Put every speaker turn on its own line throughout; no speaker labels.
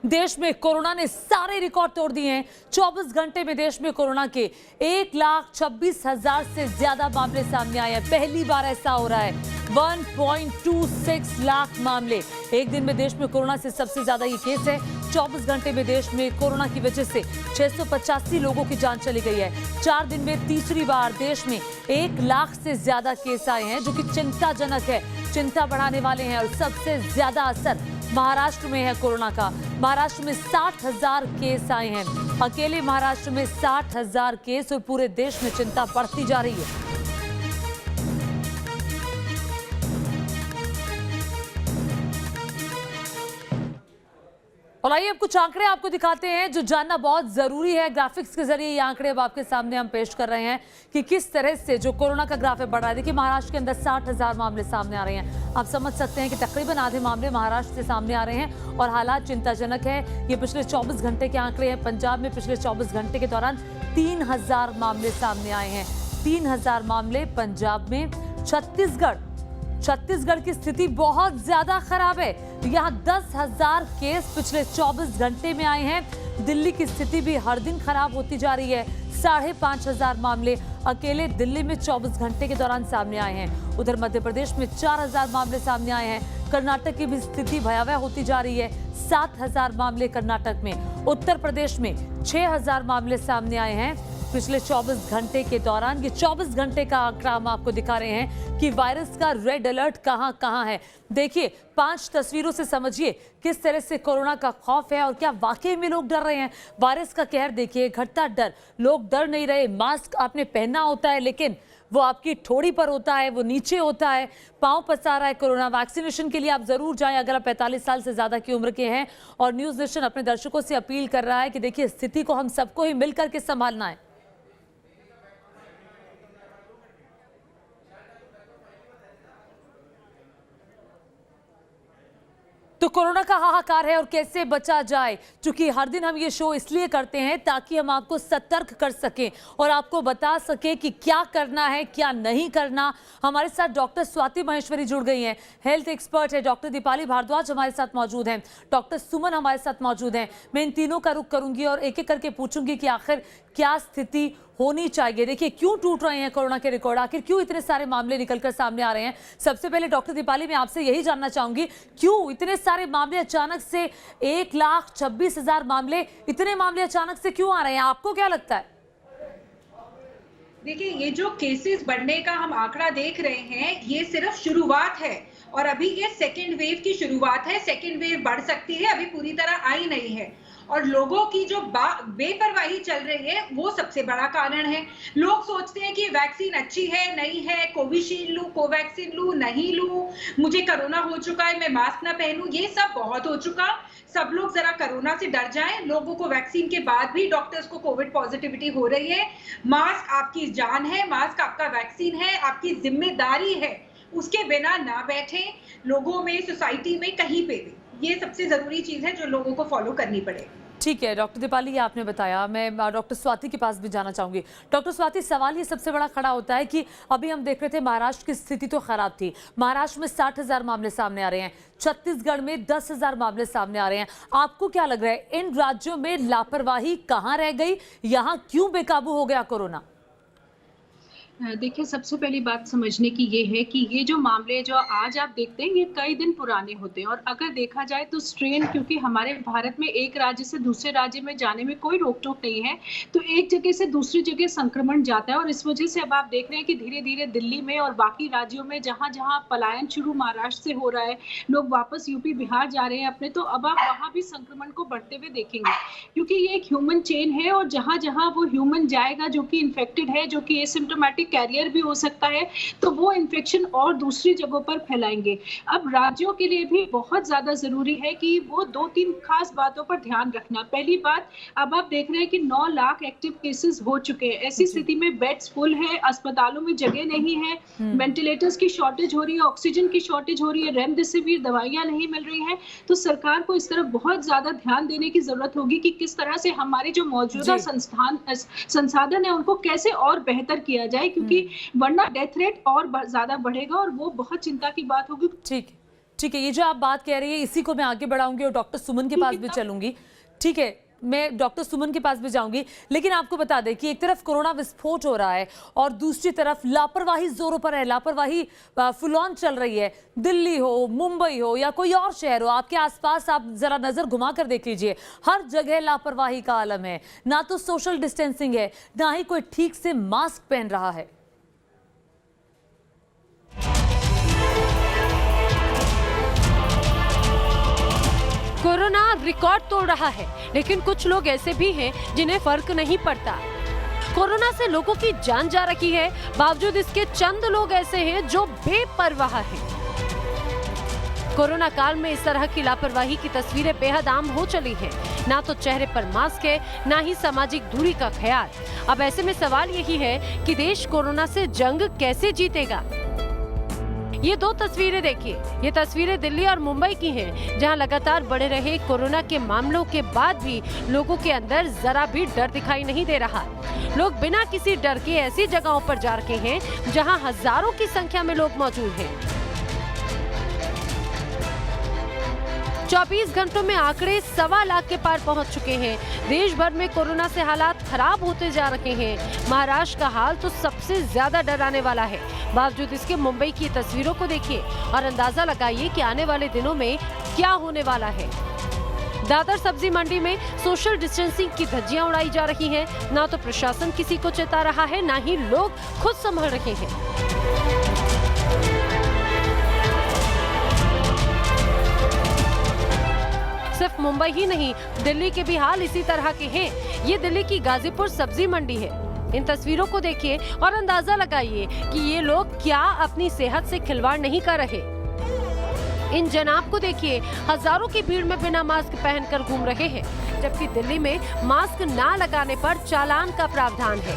देश में कोरोना ने सारे रिकॉर्ड तोड़ दिए हैं। 24 घंटे में देश में कोरोना के 1,26,000 से ज्यादा मामले सामने आए हैं। पहली बार ऐसा हो रहा है। 1.26 लाख मामले एक दिन में देश में कोरोना से सबसे ज्यादा ये केस है। 24 घंटे में देश में कोरोना की वजह से 685 लोगों की जान चली गई है। 4 दिन में तीसरी बार देश में 1 लाख से ज्यादा केस आए हैं, जो कि चिंताजनक है, चिंता बढ़ाने वाले हैं। और सबसे ज्यादा असर महाराष्ट्र में है कोरोना का। महाराष्ट्र में 60,000 केस आए हैं। अकेले महाराष्ट्र में 60,000 केस और पूरे देश में चिंता बढ़ती जा रही है। और आइए अब कुछ आंकड़े आपको दिखाते हैं जो जानना बहुत जरूरी है। ग्राफिक्स के जरिए ये आंकड़े अब आपके सामने हम पेश कर रहे हैं कि किस तरह से जो कोरोना का ग्राफ है बढ़ रहा है। देखिए, महाराष्ट्र के अंदर 60,000 मामले सामने आ रहे हैं। आप समझ सकते हैं कि तकरीबन आधे मामले महाराष्ट्र से सामने आ रहे हैं और हालात चिंताजनक है। ये पिछले 24 घंटे के आंकड़े हैं। पंजाब में पिछले 24 घंटे के दौरान 3,000 मामले सामने आए हैं। 3,000 मामले पंजाब में। छत्तीसगढ़ की स्थिति बहुत ज्यादा खराब है। यहाँ 10,000 केस पिछले 24 घंटे में आए हैं। दिल्ली की स्थिति भी हर दिन खराब होती जा रही है। 5,500 मामले अकेले दिल्ली में 24 घंटे के दौरान सामने आए हैं। उधर मध्य प्रदेश में 4,000 मामले सामने आए हैं। कर्नाटक की भी स्थिति भयावह होती जा रही है। 7,000 मामले कर्नाटक में। उत्तर प्रदेश में 6,000 मामले सामने आए हैं पिछले 24 घंटे के दौरान। ये 24 घंटे का आंकड़ा हम आपको दिखा रहे हैं कि वायरस का रेड अलर्ट कहां है। देखिए, 5 तस्वीरों से समझिए किस तरह से कोरोना का खौफ है और क्या वाकई में लोग डर रहे हैं। वायरस का कहर देखिए, घटता डर। लोग डर नहीं रहे। मास्क आपने पहना होता है, लेकिन वो आपकी ठोड़ी पर होता है, वो नीचे होता है, पांव पसार रहा है कोरोना। वैक्सीनेशन के लिए आप जरूर जाएं अगर आप 45 साल से ज्यादा की उम्र के हैं। और न्यूज नेशन अपने दर्शकों से अपील कर रहा है कि देखिए, स्थिति को हम सबको ही मिलकर के संभालना है। तो कोरोना का हाहाकार है और कैसे बचा जाए, क्योंकि हर दिन हम ये शो इसलिए करते हैं ताकि हम आपको सतर्क कर सकें और आपको बता सकें कि क्या करना है, क्या नहीं करना। हमारे साथ डॉक्टर स्वाति महेश्वरी जुड़ गई हैं, हेल्थ एक्सपर्ट है। डॉक्टर दीपाली भारद्वाज हमारे साथ मौजूद हैं। डॉक्टर सुमन हमारे साथ मौजूद हैं। मैं इन तीनों का रुख करूंगी और एक एक करके पूछूंगी कि आखिर क्या स्थिति होनी चाहिए। देखिए, क्यों टूट रहे हैं कोरोना के रिकॉर्ड, आखिर क्यों इतने सारे मामले निकलकर सामने आ रहे हैं। सबसे पहले डॉक्टर दीपाली, मैं आपसे यही जानना चाहूंगी, क्यों इतने सारे मामले अचानक से 1,26,000 मामले, इतने मामले अचानक से क्यों आ रहे हैं, आपको क्या लगता है?
देखिए, ये जो केसेस बढ़ने का हम आंकड़ा देख रहे हैं, ये सिर्फ शुरुआत है और अभी ये सेकेंड वेव की शुरुआत है। सेकेंड वेव बढ़ सकती है, अभी पूरी तरह आई नहीं है। और लोगों की जो बेपरवाही चल रही है, वो सबसे बड़ा कारण है। लोग सोचते हैं कि वैक्सीन अच्छी है, नहीं है, कोविशील्ड लूं, कोवैक्सीन लूं, नहीं लूं, मुझे कोरोना हो चुका है, मैं मास्क ना पहनूं, ये सब बहुत हो चुका। सब लोग जरा कोरोना से डर जाएं। लोगों को वैक्सीन के बाद भी डॉक्टर्स को कोविड पॉजिटिविटी हो रही है। मास्क आपकी जान है, मास्क आपका वैक्सीन है, आपकी जिम्मेदारी है। उसके बिना ना बैठें, लोगों में, सोसाइटी में, कहीं पे भी। ये सबसे जरूरी चीज है जो लोगों को फॉलो करनी पड़े।
ठीक है डॉक्टर दीपाली, ये आपने बताया। मैं डॉक्टर स्वाति के पास भी जाना चाहूंगी। डॉक्टर स्वाति, सवाल ये सबसे बड़ा खड़ा होता है कि अभी हम देख रहे थे महाराष्ट्र की स्थिति तो खराब थी। महाराष्ट्र में 60,000 मामले सामने आ रहे हैं। छत्तीसगढ़ में 10,000 मामले सामने आ रहे हैं। आपको क्या लग रहा है, इन राज्यों में लापरवाही कहाँ रह गई? यहाँ क्यों बेकाबू हो गया कोरोना?
देखिए, सबसे पहली बात समझने की ये है कि ये जो मामले जो आज आप देखते हैं, ये कई दिन पुराने होते हैं। और अगर देखा जाए तो स्ट्रेन, क्योंकि हमारे भारत में एक राज्य से दूसरे राज्य में जाने में कोई रोक टोक नहीं है, तो एक जगह से दूसरी जगह संक्रमण जाता है। और इस वजह से अब आप देख रहे हैं कि धीरे धीरे दिल्ली में और बाकी राज्यों में जहाँ जहाँ पलायन शुरू महाराष्ट्र से हो रहा है, लोग वापस यूपी बिहार जा रहे हैं अपने, तो अब आप वहाँ भी संक्रमण को बढ़ते हुए देखेंगे। क्योंकि ये एक ह्यूमन चेन है और जहाँ जहाँ वो ह्यूमन जाएगा जो कि इन्फेक्टेड है, जो कि एसिम्प्टोमेटिक कैरियर भी हो सकता है, तो वो इन्फेक्शन और दूसरी जगहों पर फैलाएंगे। अब राज्यों के लिए भी बहुत ज्यादा जरूरी है कि वो 2-3 खास बातों पर ध्यान रखना। पहली बात, अब आप देख रहे हैं कि 9 लाख एक्टिव केसेस हो चुके हैं। ऐसी स्थिति में बेड्स फुल है, अस्पतालों में जगह नहीं है, वेंटिलेटर्स की शॉर्टेज हो रही है, ऑक्सीजन की शॉर्टेज हो रही है, रेमडेसिविर दवाइयां नहीं मिल रही हैं। तो सरकार को इस तरफ बहुत ज्यादा ध्यान देने की जरूरत होगी कि किस तरह से हमारे जो मौजूदा संसाधन है उनको कैसे और बेहतर किया जाए, क्योंकि वरना डेथ रेट और ज्यादा बढ़ेगा और वो बहुत चिंता की बात होगी।
ठीक, ठीक है, ये जो आप बात कह रही है इसी को मैं आगे बढ़ाऊंगी और डॉक्टर सुमन के पास भी चलूंगी। ठीक है, मैं डॉक्टर सुमन के पास भी जाऊंगी, लेकिन आपको बता दें कि एक तरफ कोरोना विस्फोट हो रहा है और दूसरी तरफ लापरवाही जोरों पर है, लापरवाही फुल ऑन चल रही है। दिल्ली हो, मुंबई हो या कोई और शहर हो, आपके आसपास आप जरा नजर घुमा कर देख लीजिए, हर जगह लापरवाही का आलम है। ना तो सोशल डिस्टेंसिंग है, ना ही कोई ठीक से मास्क पहन रहा है।
कोरोना रिकॉर्ड तोड़ रहा है, लेकिन कुछ लोग ऐसे भी हैं जिन्हें फर्क नहीं पड़ता। कोरोना से लोगों की जान जा रही है, बावजूद इसके चंद लोग ऐसे हैं जो बेपरवाह हैं। कोरोना काल में इस तरह की लापरवाही की तस्वीरें बेहद आम हो चली हैं। ना तो चेहरे पर मास्क है, ना ही सामाजिक दूरी का ख्याल। अब ऐसे में सवाल यही है कि देश कोरोना से जंग कैसे जीतेगा। ये दो तस्वीरें देखिए, ये तस्वीरें दिल्ली और मुंबई की हैं, जहां लगातार बढ़े रहे कोरोना के मामलों के बाद भी लोगों के अंदर जरा भी डर दिखाई नहीं दे रहा। लोग बिना किसी डर के ऐसी जगहों पर जा रहे हैं जहां हजारों की संख्या में लोग मौजूद हैं। 24 घंटों में आंकड़े 1.25 लाख के पार पहुंच चुके हैं। देश भर में कोरोना से हालात खराब होते जा रहे हैं। महाराष्ट्र का हाल तो सबसे ज्यादा डराने वाला है। बावजूद इसके मुंबई की तस्वीरों को देखिए और अंदाजा लगाइए कि आने वाले दिनों में क्या होने वाला है। दादर सब्जी मंडी में सोशल डिस्टेंसिंग की धज्जियां उड़ाई जा रही हैं। ना तो प्रशासन किसी को चेता रहा है, ना ही लोग खुद संभल रहे हैं। सिर्फ मुंबई ही नहीं, दिल्ली के भी हाल इसी तरह के हैं। ये दिल्ली की गाजीपुर सब्जी मंडी है। इन तस्वीरों को देखिए और अंदाजा लगाइए कि ये लोग क्या अपनी सेहत से खिलवाड़ नहीं कर रहे। इन जनाब को देखिए, हजारों की भीड़ में बिना मास्क पहनकर घूम रहे हैं, जबकि दिल्ली में मास्क ना लगाने पर चालान का प्रावधान है।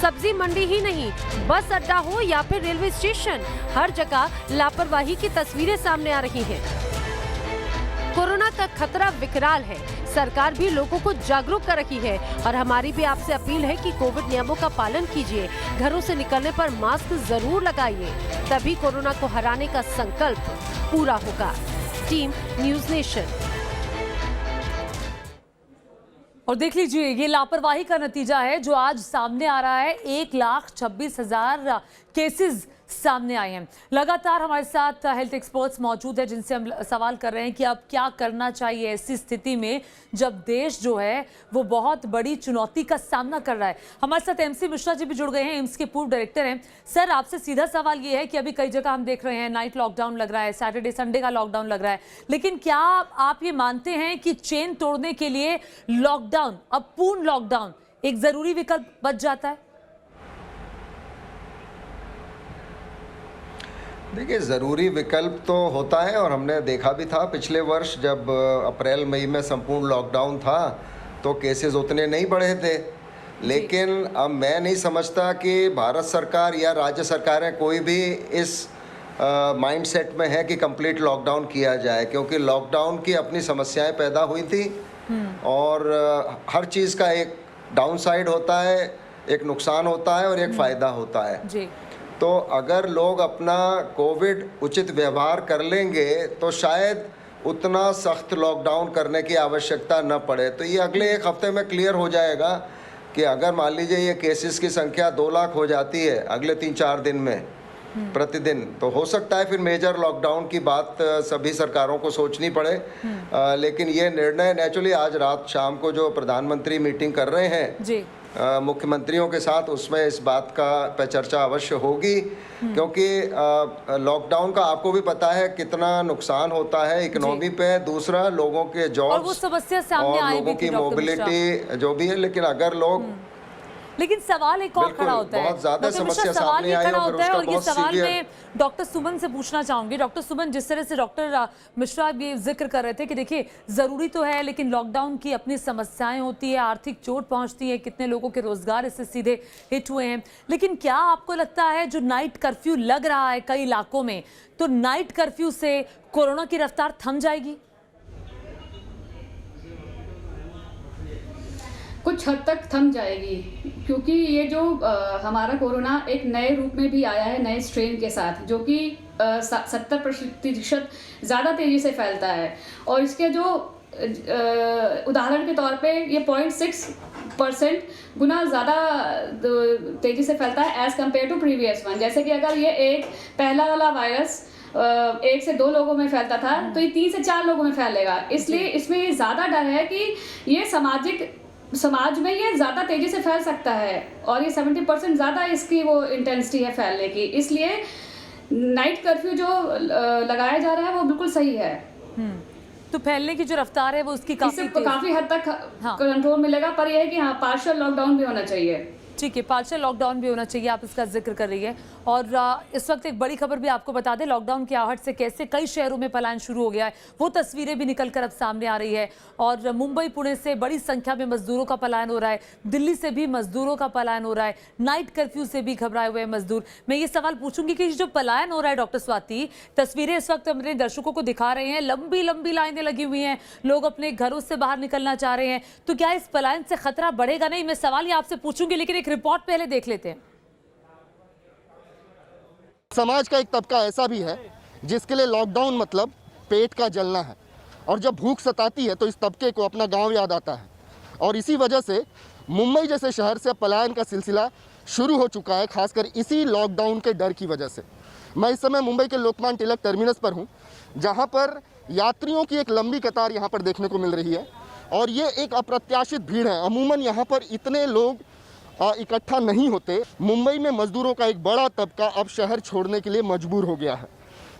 सब्जी मंडी ही नहीं, बस अड्डा हो या फिर रेलवे स्टेशन, हर जगह लापरवाही की तस्वीरें सामने आ रही हैं। कोरोना का खतरा विकराल है। सरकार भी लोगों को जागरूक कर रही है और हमारी भी आपसे अपील है कि कोविड नियमों का पालन कीजिए। घरों से निकलने पर मास्क जरूर लगाइए, तभी कोरोना को हराने का संकल्प पूरा होगा। Team news nation.
और देख लीजिए, ये लापरवाही का नतीजा है जो आज सामने आ रहा है। 1,26,000 केसेस सामने आए हैं। लगातार हमारे साथ हेल्थ एक्सपर्ट्स मौजूद हैं जिनसे हम सवाल कर रहे हैं कि अब क्या करना चाहिए ऐसी स्थिति में जब देश जो है वो बहुत बड़ी चुनौती का सामना कर रहा है। हमारे साथ एमसी मिश्रा जी भी जुड़ गए हैं, एम्स के पूर्व डायरेक्टर हैं। सर, आपसे सीधा सवाल ये है कि अभी कई जगह हम देख रहे हैं नाइट लॉकडाउन लग रहा है, सैटरडे संडे का लॉकडाउन लग रहा है, लेकिन क्या आप ये मानते हैं कि चेन तोड़ने के लिए लॉकडाउन, अब पूर्ण लॉकडाउन एक जरूरी विकल्प बच जाता है?
देखिए, ज़रूरी विकल्प तो होता है और हमने देखा भी था पिछले वर्ष जब अप्रैल मई में संपूर्ण लॉकडाउन था तो केसेस उतने नहीं बढ़े थे। लेकिन अब मैं नहीं समझता कि भारत सरकार या राज्य सरकारें कोई भी इस माइंडसेट में है कि कंप्लीट लॉकडाउन किया जाए, क्योंकि लॉकडाउन की अपनी समस्याएं पैदा हुई थी और हर चीज़ का एक डाउन साइड होता है, एक नुकसान होता है और एक फ़ायदा होता है जी। तो अगर लोग अपना कोविड उचित व्यवहार कर लेंगे तो शायद उतना सख्त लॉकडाउन करने की आवश्यकता न पड़े। तो ये अगले एक हफ्ते में क्लियर हो जाएगा कि अगर मान लीजिए ये केसेस की संख्या 2 लाख हो जाती है अगले 3-4 दिन में प्रतिदिन, तो हो सकता है फिर मेजर लॉकडाउन की बात सभी सरकारों को सोचनी पड़े। लेकिन ये निर्णय नेचुरली आज रात शाम को जो प्रधानमंत्री मीटिंग कर रहे हैं जी मुख्यमंत्रियों के साथ, उसमें इस बात का पे चर्चा अवश्य होगी, क्योंकि लॉकडाउन का आपको भी पता है कितना नुकसान होता है इकोनॉमी पे, दूसरा लोगों के जॉब्स और लोगों की मोबिलिटी जो भी है। लेकिन अगर लोग
लेकिन सवाल एक और खड़ा होता है,
बहुत ज्यादा समस्या सामने आई
खड़ा होता है और ये सवाल मैं डॉक्टर सुमन से पूछना चाहूंगी। डॉक्टर सुमन, जिस तरह से डॉक्टर मिश्रा ये जिक्र कर रहे थे कि देखिए जरूरी तो है लेकिन लॉकडाउन की अपनी समस्याएं होती है, आर्थिक चोट पहुंचती है, कितने लोगों के रोजगार इससे सीधे हिट हुए हैं, लेकिन क्या आपको लगता है जो नाइट कर्फ्यू लग रहा है कई इलाकों में, तो नाइट कर्फ्यू से कोरोना की रफ्तार थम जाएगी?
कुछ हद तक थम जाएगी, क्योंकि ये जो हमारा कोरोना एक नए रूप में भी आया है, नए स्ट्रेन के साथ, जो कि 70% ज़्यादा तेज़ी से फैलता है। और इसके जो उदाहरण के तौर पे ये 0.6% गुना ज़्यादा तेज़ी से फैलता है as compare to previous one. जैसे कि अगर ये पहला वाला वायरस 1 से 2 लोगों में फैलता था तो ये 3 से 4 लोगों में फैलेगा। इसलिए इसमें ये ज़्यादा डर है कि ये समाज में ये ज़्यादा तेज़ी से फैल सकता है और ये 70% ज़्यादा इसकी वो इंटेंसिटी है फैलने की। इसलिए नाइट कर्फ्यू जो लगाया जा रहा है वो बिल्कुल सही है।
तो फैलने की जो रफ्तार है वो उसकी
काफ़ी हद तक कंट्रोल मिलेगा, पर यह है कि हाँ पार्शियल लॉकडाउन भी होना चाहिए।
ठीक है, पार्शियल लॉकडाउन भी होना चाहिए, आप इसका जिक्र कर रही है। और इस वक्त एक बड़ी खबर भी आपको बता दें, लॉकडाउन की आहट से कैसे कई शहरों में पलायन शुरू हो गया है, वो तस्वीरें भी निकलकर अब सामने आ रही है। और मुंबई पुणे से बड़ी संख्या में मजदूरों का पलायन हो रहा है, दिल्ली से भी मजदूरों का पलायन हो रहा है, नाइट कर्फ्यू से भी घबराए हुए मजदूर। मैं ये सवाल पूछूंगी कि जो पलायन हो रहा है डॉक्टर स्वाति, तस्वीरें इस वक्त अपने दर्शकों को दिखा रहे हैं, लंबी लंबी लाइनें लगी हुई हैं, लोग अपने घरों से बाहर निकलना चाह रहे हैं, तो क्या इस पलायन से खतरा बढ़ेगा? नहीं, मैं सवाल ये आपसे पूछूंगी, लेकिन एक रिपोर्ट पहले देख लेते हैं।
समाज का एक तबका ऐसा भी है जिसके लिए लॉकडाउन मतलब पेट का जलना है, और जब भूख सताती है तो इस तबके को अपना गांव याद आता है। और इसी वजह से मुंबई जैसे शहर से पलायन का सिलसिला शुरू हो चुका है, खासकर इसी लॉकडाउन के डर की वजह से। मैं इस समय मुंबई के लोकमान्य तिलक टर्मिनस पर हूँ, जहाँ पर यात्रियों की एक लंबी कतार यहाँ पर देखने को मिल रही है, और ये एक अप्रत्याशित भीड़ है। अमूमन यहाँ पर इतने लोग इकट्ठा नहीं होते। मुंबई में मजदूरों का एक बड़ा तबका अब शहर छोड़ने के लिए मजबूर हो गया है।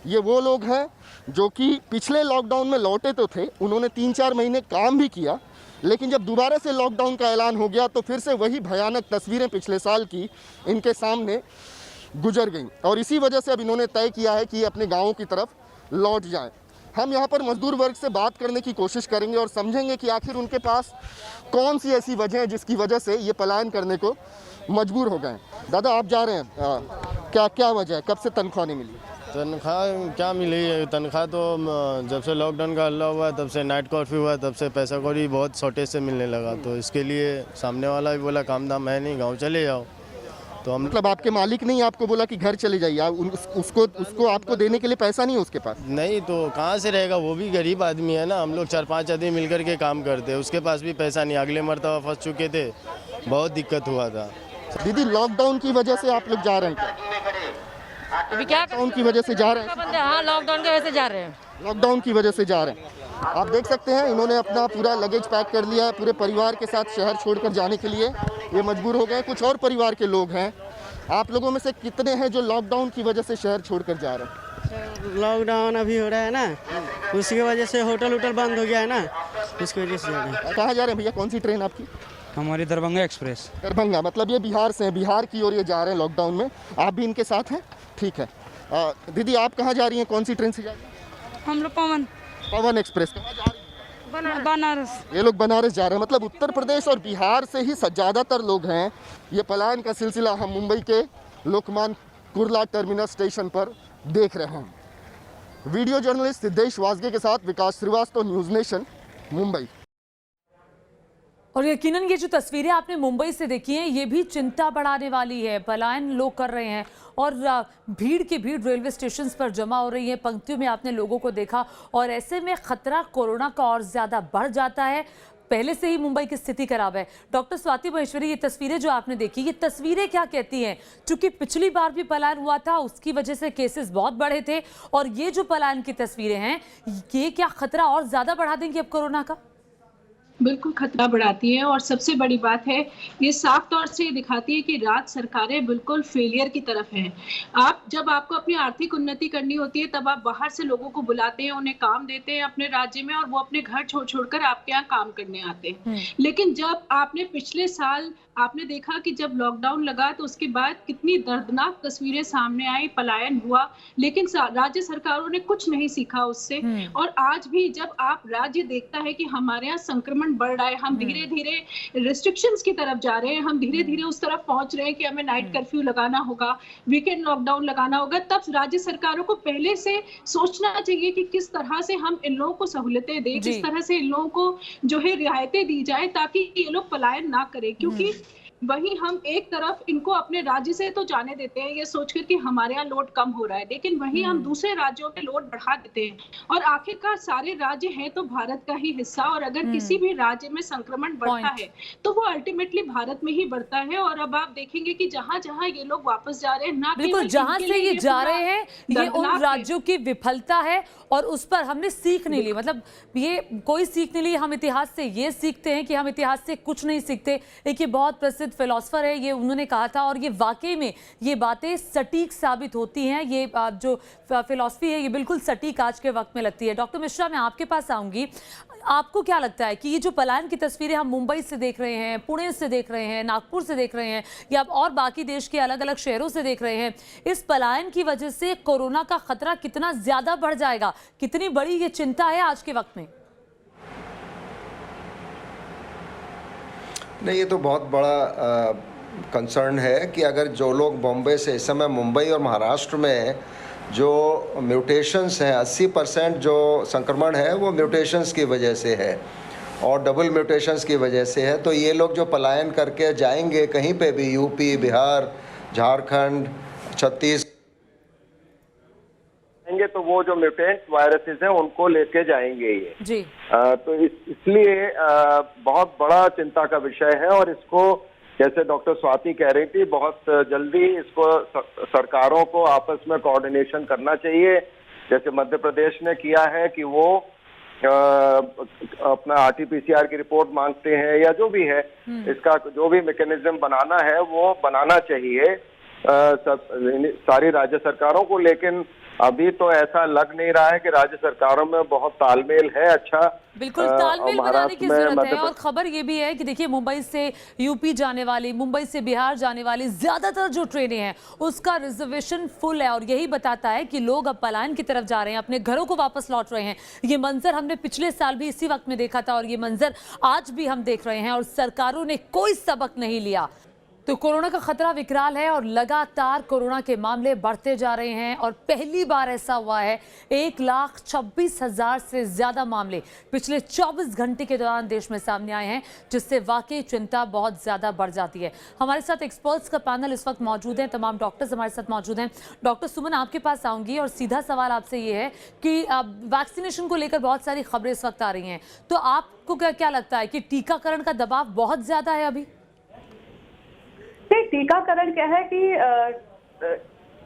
ये वो लोग हैं जो कि पिछले लॉकडाउन में लौटे तो थे, उन्होंने 3-4 महीने काम भी किया, लेकिन जब दोबारा से लॉकडाउन का ऐलान हो गया तो फिर से वही भयानक तस्वीरें पिछले साल की इनके सामने गुजर गईं, और इसी वजह से अब इन्होंने तय किया है कि अपने गाँवों की तरफ लौट जाएं। हम यहाँ पर मजदूर वर्ग से बात करने की कोशिश करेंगे और समझेंगे कि आखिर उनके पास कौन सी ऐसी वजह है जिसकी वजह से ये पलायन करने को मजबूर हो गए। दादा, आप जा रहे हैं, क्या वजह है, कब से तनख्वाह नहीं मिली?
तनख्वाह क्या मिली है? तनख्वाह तो जब से लॉकडाउन का हल्ला हुआ, तब से नाइट कर्फ्यू हुआ, तब से पैसा कौड़ी बहुत शॉर्टेज से मिलने लगा। तो इसके लिए सामने वाला भी बोला काम धाम है नहीं, गाँव चले जाओ। तो हम
मतलब आपके मालिक नहीं आपको बोला कि घर चले जाइए, उसको आपको देने के लिए पैसा नहीं है उसके पास?
नहीं, तो कहाँ से रहेगा, वो भी गरीब आदमी है ना। हम लोग 4-5 आदमी मिलकर के काम करते हैं, उसके पास भी पैसा नहीं। अगले मरतबा फंस चुके थे, बहुत दिक्कत हुआ था।
दीदी, लॉकडाउन की वजह से आप लोग जा रहे हैं क्या?
अभी क्या
लॉकडाउन की वजह से जा रहे हैं?
हाँ, लॉकडाउन की वजह से जा रहे हैं।
लॉकडाउन की वजह से जा रहे हैं। आप देख सकते हैं इन्होंने अपना पूरा लगेज पैक कर लिया है, पूरे परिवार के साथ शहर छोड़कर जाने के लिए ये मजबूर हो गए। कुछ और परिवार के लोग हैं, आप लोगों में से कितने हैं जो लॉकडाउन की वजह से शहर छोड़कर जा रहे हैं?
लॉकडाउन अभी हो रहा है ना, उसकी वजह से होटल बंद हो गया है ना, उसकी वजह से जा रहे हैं।
कहाँ जा रहे हैं भैया, कौन सी ट्रेन आपकी?
हमारी दरभंगा एक्सप्रेस।
दरभंगा, मतलब ये बिहार से हैं, बिहार की ओर ये जा रहे हैं लॉकडाउन में। आप भी इनके साथ हैं? ठीक है। दीदी, आप कहाँ जा रही हैं, कौन सी ट्रेन से जा रही हैं?
हम लोग
पवन एक्सप्रेस। कहाँ जा रही हैं?
बनारस।
ये लोग बनारस जा रहे हैं। मतलब उत्तर प्रदेश और बिहार से ही ज़्यादातर लोग हैं। ये पलायन का सिलसिला हम मुंबई के लोकमान्य कुर्ला टर्मिनस स्टेशन पर देख रहे हैं। वीडियो जर्नलिस्ट सिद्धेश वाजगे के साथ विकास श्रीवास्तव, न्यूज़ नेशन, मुंबई।
और यकीनन ये जो तस्वीरें आपने मुंबई से देखी हैं, ये भी चिंता बढ़ाने वाली है। पलायन लोग कर रहे हैं और भीड़ की भीड़ रेलवे स्टेशन पर जमा हो रही है, पंक्तियों में आपने लोगों को देखा, और ऐसे में खतरा कोरोना का और ज़्यादा बढ़ जाता है। पहले से ही मुंबई की स्थिति खराब है। डॉक्टर स्वाति महेश्वरी, ये तस्वीरें जो आपने देखी, ये तस्वीरें क्या कहती हैं? क्योंकि पिछली बार भी पलायन हुआ था, उसकी वजह से केसेस बहुत बढ़े थे, और ये जो पलायन की तस्वीरें हैं, ये क्या खतरा और ज़्यादा बढ़ा देंगी अब कोरोना का?
बिल्कुल खतरा बढ़ाती है, और सबसे बड़ी बात है ये साफ तौर से दिखाती है कि राज्य सरकारें बिल्कुल फेलियर की तरफ हैं। जब आपको अपनी आर्थिक उन्नति करनी होती है तब आप बाहर से लोगों को बुलाते हैं, उन्हें काम देते हैं अपने राज्य में, और वो अपने घर छोड़कर आपके यहाँ काम करने आते हैं। लेकिन जब आपने पिछले साल आपने देखा कि जब लॉकडाउन लगा तो उसके बाद कितनी दर्दनाक तस्वीरें सामने आई, पलायन हुआ, लेकिन राज्य सरकारों ने कुछ नहीं सीखा उससे। और आज भी जब आप राज्य देखता है कि हमारे यहाँ संक्रमण बढ़ रहा है, हम धीरे धीरे रिस्ट्रिक्शंस की तरफ जा रहे हैं, हम धीरे धीरे उस तरफ पहुंच रहे हैं कि हमें नाइट कर्फ्यू लगाना होगा, वीकेंड लॉकडाउन लगाना होगा, तब राज्य सरकारों को पहले से सोचना चाहिए कि किस तरह से हम इन लोगों को सहूलतें दें, किस तरह से इन लोगों को जो है रियायतें दी जाए ताकि ये लोग पलायन ना करें। क्योंकि वहीं हम एक तरफ इनको अपने राज्य से तो जाने देते हैं ये सोचकर कि हमारे यहाँ लोड कम हो रहा है, लेकिन वहीं हम दूसरे राज्यों में लोड बढ़ा देते हैं। और आखिरकार सारे राज्य हैं तो भारत का ही हिस्सा, और अगर किसी भी राज्य में संक्रमण बढ़ता है तो वो अल्टीमेटली भारत में ही बढ़ता है। और अब आप देखेंगे कि जहां जहां ये लोग वापस जा रहे हैं, ना
बिल्कुल जहां से ये जा रहे हैं ये उन राज्यों की विफलता है और उस पर हमने सीख नहीं ली। मतलब ये कोई सीख नहीं ली। हम इतिहास से ये सीखते हैं कि हम इतिहास से कुछ नहीं सीखते। एक ये बहुत प्रसिद्ध फिलोसफर है, ये उन्होंने कहा था, और ये वाकई में ये बातें सटीक साबित होती हैं। ये जो फिलॉसफी है ये बिल्कुल सटीक आज के वक्त में लगती है। डॉक्टर मिश्रा, मैं आपके पास आऊंगी। आपको क्या लगता है कि ये जो पलायन की तस्वीरें हम मुंबई से देख रहे हैं, पुणे से देख रहे हैं, नागपुर से देख रहे हैं, या और बाकी देश के अलग अलग शहरों से देख रहे हैं, इस पलायन की वजह से कोरोना का खतरा कितना ज्यादा बढ़ जाएगा? कितनी बड़ी ये चिंता है आज के वक्त में?
नहीं, ये तो बहुत बड़ा कंसर्न है कि अगर जो लोग बॉम्बे से इस समय मुंबई और महाराष्ट्र में जो म्यूटेशंस हैं, 80% जो संक्रमण है वो म्यूटेशंस की वजह से है और डबल म्यूटेशंस की वजह से है। तो ये लोग जो पलायन करके जाएंगे कहीं पे भी, यूपी, बिहार, झारखंड, छत्तीसगढ़, तो वो जो म्यूटेंट वायरसेस हैं उनको लेके जाएंगे ये जी। तो इसलिए बहुत बड़ा चिंता का विषय है। और इसको, जैसे डॉक्टर स्वाति कह रही थी, बहुत जल्दी इसको सरकारों को आपस में कोऑर्डिनेशन करना चाहिए। जैसे मध्य प्रदेश ने किया है कि वो अपना RT-PCR की रिपोर्ट मांगते हैं या जो भी है, इसका जो भी मैकेनिज्म बनाना है वो बनाना चाहिए सारी राज्य सरकारों को। लेकिन अभी तो ऐसा लग नहीं रहा है कि राज्य सरकारों में बहुत तालमेल है। अच्छा,
बिल्कुल तालमेल बनाने की जरूरत है। और खबर ये भी है कि देखिए, मुंबई से यूपी जाने वाली, मुंबई से बिहार जाने वाली ज्यादातर जो ट्रेनें हैं उसका रिजर्वेशन फुल है, और यही बताता है कि लोग अब पलायन की तरफ जा रहे हैं, अपने घरों को वापस लौट रहे हैं। ये मंजर हमने पिछले साल भी इसी वक्त में देखा था और ये मंजर आज भी हम देख रहे हैं, और सरकारों ने कोई सबक नहीं लिया। तो कोरोना का खतरा विकराल है और लगातार कोरोना के मामले बढ़ते जा रहे हैं। और पहली बार ऐसा हुआ है 1,26,000 से ज्यादा मामले पिछले 24 घंटे के दौरान देश में सामने आए हैं, जिससे वाकई चिंता बहुत ज्यादा बढ़ जाती है। हमारे साथ एक्सपर्ट्स का पैनल इस वक्त मौजूद है, तमाम डॉक्टर्स हमारे साथ मौजूद हैं। डॉक्टर सुमन, आपके पास आऊंगी और सीधा सवाल आपसे ये है कि वैक्सीनेशन को लेकर बहुत सारी खबरें इस वक्त आ रही हैं, तो आपको क्या लगता है कि टीकाकरण का दबाव बहुत ज्यादा है अभी?
टीकाकरण क्या है कि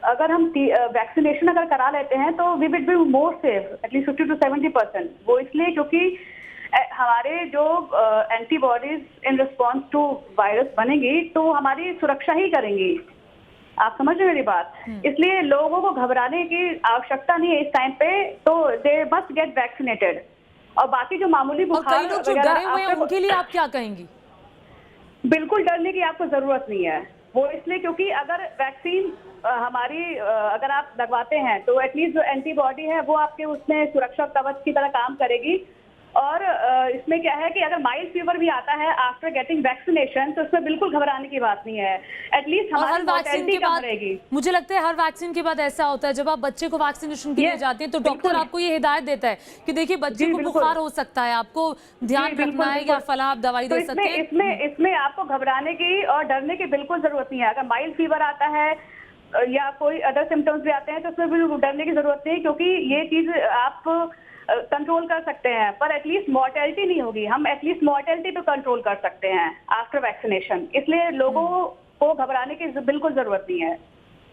अगर हम वैक्सीनेशन अगर करा लेते हैं तो we will be more safe, at least 50 to 70%। वो इसलिए क्योंकि हमारे जो antibodies in response to virus बनेंगी तो हमारी सुरक्षा ही करेंगी। आप समझ रहे मेरी बात? इसलिए लोगों को घबराने की आवश्यकता नहीं है इस टाइम पे, तो दे मस्ट गेट वैक्सीनेटेड। और बाकी जो मामूली बुखार
वगैरह, उनके लिए आप क्या कहेंगी?
बिल्कुल डरने की आपको जरूरत नहीं है। वो इसलिए क्योंकि अगर वैक्सीन हमारी अगर आप लगवाते हैं तो एटलीस्ट जो एंटीबॉडी है वो आपके उसमें सुरक्षा कवच की तरह काम करेगी। और इसमें क्या है कि अगर माइल्ड फीवर भी आता है आफ्टर गेटिंग वैक्सीनेशन तो इसमें बिल्कुल घबराने की बात नहीं है। एटलीस्ट हमारी मोर्टेलिटी कम रहेगी।
मुझे लगता है हर वैक्सीन के बाद ऐसा होता है, जब आप बच्चे को वैक्सीनेशन के लिए जाते हैं तो डॉक्टर आपको ये हिदायत देता है कि देखिए बच्चे को बुखार हो सकता है, आपको ध्यान रखना है या फला आप दवाई दे सकते हैं।
इसमें आपको घबराने की और डरने की बिल्कुल जरूरत नहीं है। अगर माइल्ड फीवर आता है या कोई अदर सिम्टम्स भी आते हैं तो उसमें भी डरने की जरूरत नहीं, क्योंकि ये चीज आप कंट्रोल कर सकते हैं। पर एटलीस्ट मॉर्टेलिटी नहीं होगी। हम एटलीस्ट मॉर्टेलिटी पे कंट्रोल कर सकते हैं आफ्टर वैक्सीनेशन। इसलिए लोगों को घबराने की बिल्कुल जरूरत नहीं है।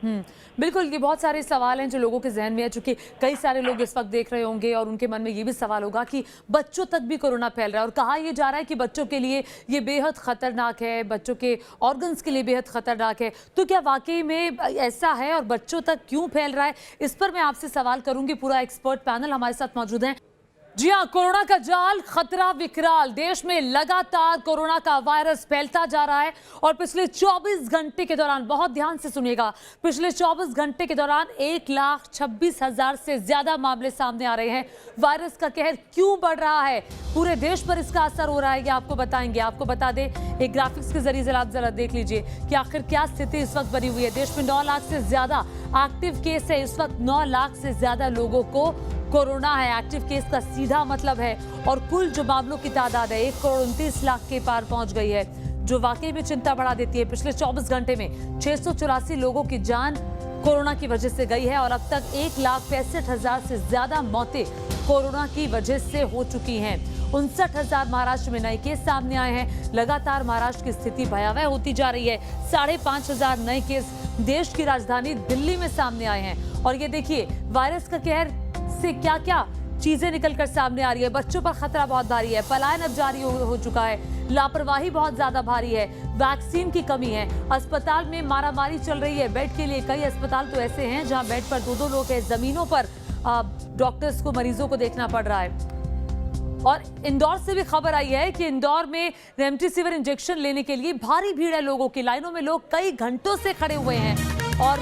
बिल्कुल, ये बहुत सारे सवाल हैं जो लोगों के जहन में है, चूंकि कई सारे लोग इस वक्त देख रहे होंगे और उनके मन में ये भी सवाल होगा कि बच्चों तक भी कोरोना फैल रहा है और कहा यह जा रहा है कि बच्चों के लिए ये बेहद खतरनाक है, बच्चों के ऑर्गन्स के लिए बेहद खतरनाक है। तो क्या वाकई में ऐसा है और बच्चों तक क्यों फैल रहा है, इस पर मैं आपसे सवाल करूंगी। पूरा एक्सपर्ट पैनल हमारे साथ मौजूद है। जी हाँ, कोरोना का जाल, खतरा विकराल। देश में लगातार कोरोना का वायरस फैलता जा रहा है और पिछले 24 घंटे के दौरान, बहुत ध्यान से सुनिएगा, पिछले 24 घंटे के दौरान 1,26,000 से ज्यादा मामले सामने आ रहे हैं। वायरस का कहर क्यों बढ़ रहा है, पूरे देश पर इसका असर हो रहा है, ये आपको बताएंगे। आपको बता दें, एक ग्राफिक्स के जरिए आप जरा देख लीजिए कि आखिर क्या स्थिति इस वक्त बनी हुई है। देश में 9 लाख से ज्यादा एक्टिव केस है। इस वक्त 9 लाख से ज्यादा लोगों को कोरोना है। एक्टिव केस का सीधा मतलब है, और कुल जो मामलों की तादाद है 1,29,00,000 के पार पहुंच गई है। जो वाकई में चिंता बढ़ा देती है। पिछले 24 घंटे में 684 लोगों की जान कोरोना की वजह से गई है और अब तक 1,65,000 से ज्यादा मौतें कोरोना की वजह से हो चुकी हैं। 59,000 महाराष्ट्र में नए केस सामने आए हैं। लगातार महाराष्ट्र की स्थिति भयावह होती जा रही है। 5,500 नए केस देश की राजधानी दिल्ली में सामने आए हैं। और ये देखिए वायरस का कहर से क्या क्या चीजें निकलकर सामने आ रही है। बच्चों पर खतरा बहुत भारी है, पलायन अब जारी हो चुका है, लापरवाही बहुत ज्यादा भारी है, वैक्सीन की कमी है, अस्पताल में मारामारी चल रही है। बेड के लिए कई अस्पताल तो ऐसे हैं जहां बेड पर 2-2 लोग हैं, जमीनों पर डॉक्टर्स को मरीजों को देखना पड़ रहा है। और इंदौर से भी खबर आई है कि इंदौर में रेमडेसिविर इंजेक्शन लेने के लिए भारी भीड़ है लोगों की। लाइनों में लोग कई घंटों से खड़े हुए हैं और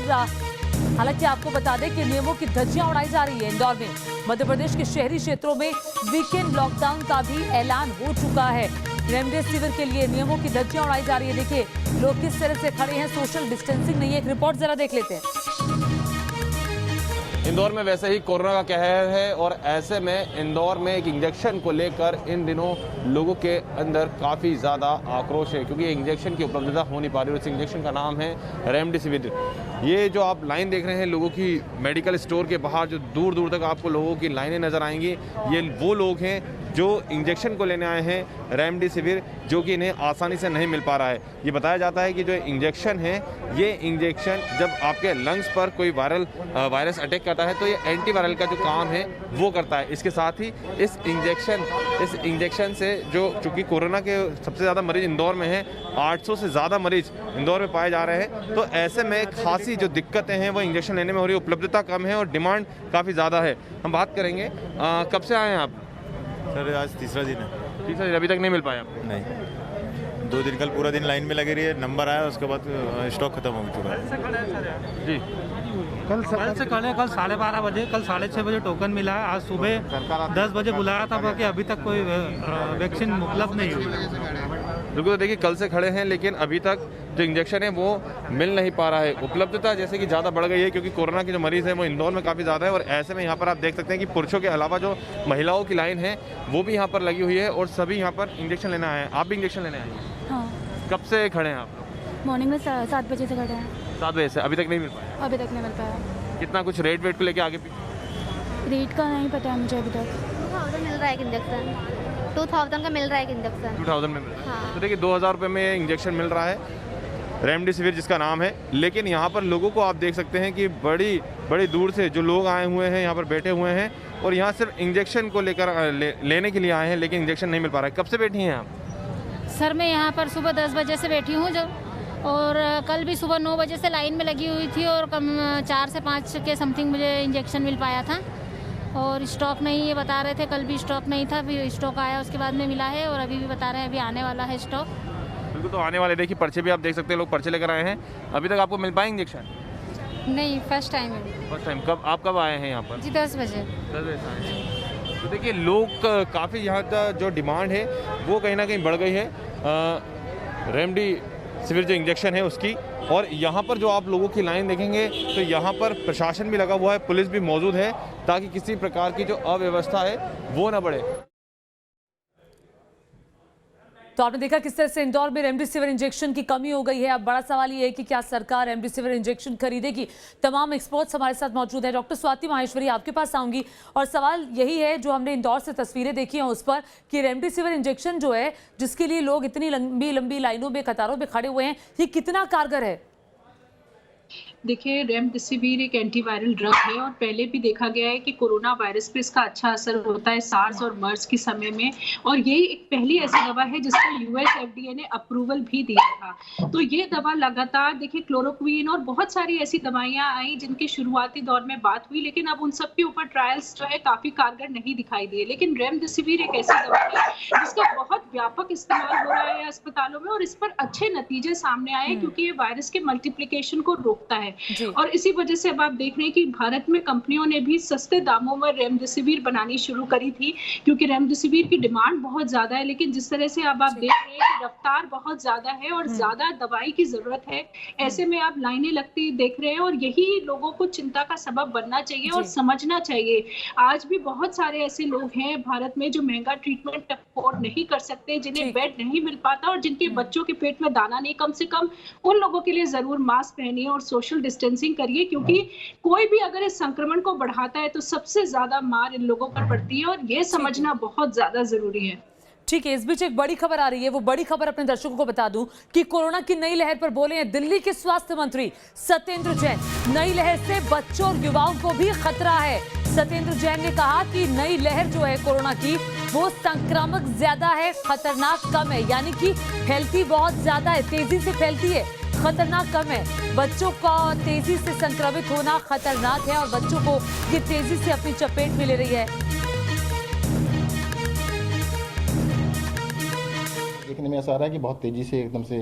हालांकि आपको बता दें कि नियमों की धज्जियां उड़ाई जा रही है। इंदौर में मध्य प्रदेश के शहरी क्षेत्रों में वीकेंड लॉकडाउन का भी ऐलान हो चुका है। रेमडेसिविर के लिए नियमों की धज्जियां उड़ाई जा रही है। देखिए लोग किस तरह से खड़े हैं, सोशल डिस्टेंसिंग नहीं है। एक रिपोर्ट जरा देख लेते हैं।
इंदौर में वैसे ही कोरोना का कहर है और ऐसे में इंदौर में एक इंजेक्शन को लेकर इन दिनों लोगों के अंदर काफ़ी ज़्यादा आक्रोश है, क्योंकि इंजेक्शन की उपलब्धता हो नहीं पा रही। उस इंजेक्शन का नाम है रेमडेसिविर। ये जो आप लाइन देख रहे हैं लोगों की मेडिकल स्टोर के बाहर, जो दूर दूर तक आपको लोगों की लाइनें नज़र आएंगी, ये वो लोग हैं जो इंजेक्शन को लेने आए हैं रेमडेसिविर, जो कि इन्हें आसानी से नहीं मिल पा रहा है। ये बताया जाता है कि जो इंजेक्शन है, ये इंजेक्शन जब आपके लंग्स पर कोई वायरस अटैक करता है तो ये एंटीवायरल का जो काम है वो करता है। इसके साथ ही इस इंजेक्शन से जो चूँकि कोरोना के सबसे ज़्यादा मरीज इंदौर में हैं, 800 से ज़्यादा मरीज इंदौर में पाए जा रहे हैं, तो ऐसे में खासी जो दिक्कतें हैं वो इंजेक्शन लेने में हो रही है। उपलब्धता कम है और डिमांड काफ़ी ज़्यादा है। हम बात करेंगे, कब से आए हैं आप?
सर आज तीसरा दिन है।
तीसरा दिन, अभी तक नहीं मिल पाया आपको?
नहीं, 2 दिन कल पूरा दिन लाइन में लगे रही है, नंबर आया उसके बाद स्टॉक खत्म हो चुका है।
जी
कल से कल 12:30 बजे, कल 6:30 बजे टोकन मिला है। आज सुबह 10 बजे बुलाया था, बाकी अभी तक कोई वैक्सीन उपलब्ध नहीं हुई।
बिल्कुल, देखिए कल से खड़े हैं लेकिन अभी तक जो इंजेक्शन है वो मिल नहीं पा रहा है। उपलब्धता जैसे कि ज़्यादा बढ़ गई है क्योंकि कोरोना के जो मरीज़ हैं वो इंदौर में काफ़ी ज़्यादा है और ऐसे में यहाँ पर आप देख सकते हैं कि पुरुषों के अलावा जो महिलाओं की लाइन है वो भी यहाँ पर लगी हुई है और सभी यहाँ पर इंजेक्शन लेने आए हैं। आप भी इंजेक्शन लेने आए हैं?
हाँ।
कब से खड़े हैं आप?
मॉर्निंग में 7 बजे से खड़े हैं।
7 बजे से अभी तक नहीं मिल पाया?
अभी तक नहीं मिल पाया।
कितना कुछ रेट को लेके आगे
रेट का नहीं पता है मुझे अभी तक।
2000 मिल रहा है इंजेक्शन, 2000 का मिल रहा है इंजेक्शन।
2000 में मिल रहा है।
हाँ।
तो देखिए 2000 रुपये में इंजेक्शन मिल रहा है, रेमडेसिविर जिसका नाम है। लेकिन यहाँ पर लोगों को आप देख सकते हैं कि बड़ी दूर से जो लोग आए हुए हैं यहाँ पर बैठे हुए हैं और यहाँ सिर्फ इंजेक्शन को लेकर लेने के लिए आए हैं, लेकिन इंजेक्शन नहीं मिल पा रहा है। कब से बैठी हैं आप?
सर मैं यहाँ पर सुबह 10 बजे से बैठी हूँ और कल भी सुबह 9 बजे से लाइन में लगी हुई थी और कम 4 से 5 के समथिंग मुझे इंजेक्शन मिल पाया था और स्टॉक नहीं, ये बता रहे थे। कल भी स्टॉक नहीं था, फिर स्टॉक आया, उसके बाद में मिला है और अभी भी बता रहे हैं अभी आने वाला है स्टॉक।
बिल्कुल, तो आने वाले, देखिए पर्चे भी आप देख सकते हैं, लोग पर्चे लेकर आए हैं। अभी तक आपको मिल पाए इंजेक्शन?
नहीं, फर्स्ट टाइम है।
First time. आप कब आए हैं यहाँ पर?
जी 10 बजे।
10 बजे से आए हैं। तो देखिए लोग काफ़ी यहाँ का जो डिमांड है वो कहीं ना कहीं बढ़ गई है रेमडेसिविर जो इंजेक्शन है उसकी। और यहाँ पर जो आप लोगों की लाइन देखेंगे तो यहाँ पर प्रशासन भी लगा हुआ है, पुलिस भी मौजूद है ताकि किसी प्रकार की जो अव्यवस्था है वो ना बढ़े।
तो आपने देखा किस तरह से इंदौर में रेमडेसिविर इंजेक्शन की कमी हो गई है। अब बड़ा सवाल ये है कि क्या सरकार रेमडेसिविर इंजेक्शन खरीदेगी। तमाम एक्सपर्ट्स हमारे साथ मौजूद हैं। डॉक्टर स्वाति माहेश्वरी, आपके पास आऊंगी और सवाल यही है जो हमने इंदौर से तस्वीरें देखी हैं उस पर कि रेमडेसिविर इंजेक्शन जो है, जिसके लिए लोग इतनी लंबी लाइनों में, कतारों में खड़े हुए हैं, ये कितना कारगर है?
देखिए रेमडेसिविर एक एंटीवायरल ड्रग है और पहले भी देखा गया है कि कोरोना वायरस पे इसका अच्छा असर होता है सार्स और मर्स के समय में, और ये एक पहली ऐसी दवा है जिसका यूएस एफडीए ने अप्रूवल भी दिया था। तो ये दवा लगातार, देखिए क्लोरोक्वीन और बहुत सारी ऐसी दवाइयां आई जिनकी शुरुआती दौर में बात हुई, लेकिन अब उन सब के ऊपर ट्रायल्स जो है काफी कारगर नहीं दिखाई दिए। लेकिन रेमडेसिविर एक ऐसी दवा है जिसका बहुत व्यापक इस्तेमाल हो रहा है अस्पतालों में और इस पर अच्छे नतीजे सामने आए क्योंकि ये वायरस के मल्टीप्लिकेशन को रोकता है। और इसी वजह से अब आप देख रहे हैं कि भारत में कंपनियों ने भी सस्ते दामों में रेमडेसिविर बनानी शुरू करी थी क्योंकि रेमडेसिविर की डिमांड बहुत ज्यादा है। लेकिन जिस तरह से अब आप देख रहे हैं कि रफ्तार बहुत ज्यादा है और ज्यादा दवाई की जरूरत है, ऐसे में आप लाइनें लगती देख रहे हैं और यही लोगों को चिंता का सबब बनना चाहिए और समझना चाहिए। आज भी बहुत सारे ऐसे लोग हैं भारत में जो महंगा ट्रीटमेंट अफोर्ड नहीं कर सकते, जिन्हें जगह बेड नहीं मिल पाता और जिनके बच्चों के पेट में दाना नहीं, कम से कम उन लोगों के लिए जरूर मास्क पहनिए और सोशल डिस्टेंसिंग करिए, क्योंकि कोई भी अगर इस संक्रमण को बढ़ाता है तो सबसे ज्यादा मार इन लोगों पर पड़ती है और ये समझना बहुत ज्यादा जरूरी है।
ठीक है, इस बीच एक बड़ी खबर आ रही है, वो बड़ी खबर अपने दर्शकों को बता दूं कि कोरोना की नई लहर पर बोले हैं दिल्ली के स्वास्थ्य मंत्री सत्येंद्र जैन। नई लहर से बच्चों और युवाओं को भी खतरा है। सत्येंद्र जैन ने कहा कि नई लहर जो है कोरोना की वो संक्रामक ज्यादा है, खतरनाक कम है, यानी कि फैलती बहुत ज्यादा है, तेजी से फैलती है, खतरनाक कम है। बच्चों का तेजी से संक्रमित होना खतरनाक है और बच्चों को ये तेजी से अपनी चपेट में ले रही है।
देखने में ऐसा आ रहा है कि बहुत तेज़ी से एकदम से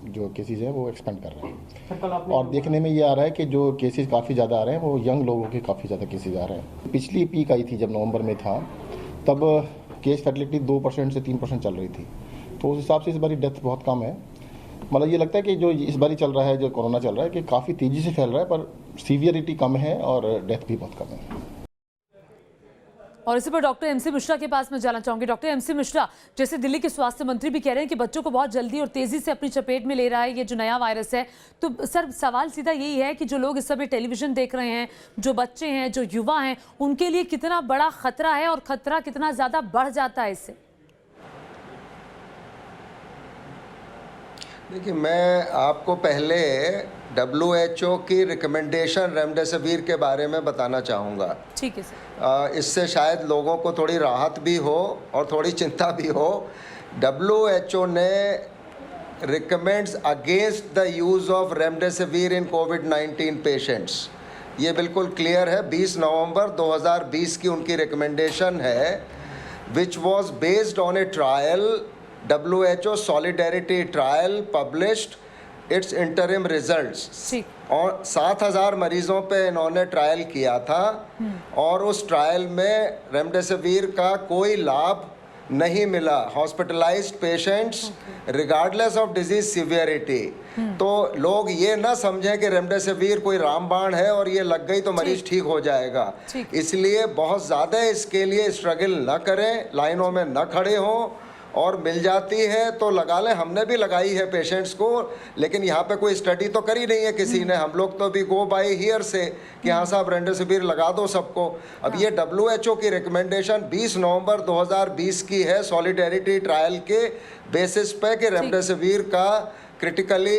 जो केसेस हैं वो एक्सपेंड कर रहे हैं और देखने में ये आ रहा है कि जो केसेस काफ़ी ज़्यादा आ रहे हैं वो यंग लोगों के काफ़ी ज़्यादा केसेस आ रहे हैं। पिछली पीक आई थी जब नवंबर में था, तब केस फैटिलिटी 2% से 3% चल रही थी, तो उस हिसाब से इस बारी डेथ बहुत कम है। मतलब ये लगता है कि जो इस बारी चल रहा है, जो कोरोना चल रहा है, कि काफ़ी तेज़ी से फैल रहा है पर सीवियरिटी कम है और डेथ भी बहुत कम है।
और इसी पर डॉक्टर एमसी मिश्रा के पास मैं जाना चाहूंगी। डॉक्टर एमसी मिश्रा, जैसे दिल्ली के स्वास्थ्य मंत्री भी कह रहे हैं कि बच्चों को बहुत जल्दी और तेजी से अपनी चपेट में ले रहा है ये जो नया वायरस है, तो सर सवाल सीधा यही है कि जो लोग इस समय टेलीविजन देख रहे हैं, जो बच्चे हैं, जो युवा हैं, उनके लिए कितना बड़ा खतरा है और खतरा कितना ज्यादा बढ़ जाता है इससे?
देखिए, मैं आपको पहले WHO की रिकमेंडेशन रेमडेसिविर के बारे में बताना चाहूँगा।
ठीक है सर।
इससे शायद लोगों को थोड़ी राहत भी हो और थोड़ी चिंता भी हो। WHO ने recommends against the use of remdesivir in covid patients. ये बिल्कुल क्लियर है, 20 नवंबर 2020 की उनकी रिकमेंडेशन है, which was based on A trial, WHO Solidarity Trial published its interim results। और 7000 मरीजों पे इन्होंने ट्रायल किया था और उस ट्रायल में रेमडेसिविर का कोई लाभ नहीं मिला hospitalised patients regardless of disease severity. तो लोग ये ना समझें कि रेमडेसिविर कोई रामबाण है और ये लग गई तो मरीज ठीक हो जाएगा। इसलिए बहुत ज़्यादा इसके लिए स्ट्रगल न करें, लाइनों में न खड़े हों, और मिल जाती है तो लगा लें। हमने भी लगाई है पेशेंट्स को, लेकिन यहाँ पे कोई स्टडी तो करी नहीं है किसी ने। हम लोग तो भी गो बाय हियर से कि हाँ साहब रेमडेसिविर लगा दो सबको। अब ये WHO की रिकमेंडेशन 20 नवंबर 2020 की है, सॉलिडेरिटी ट्रायल के बेसिस पे कि रेमडेसिविर का क्रिटिकली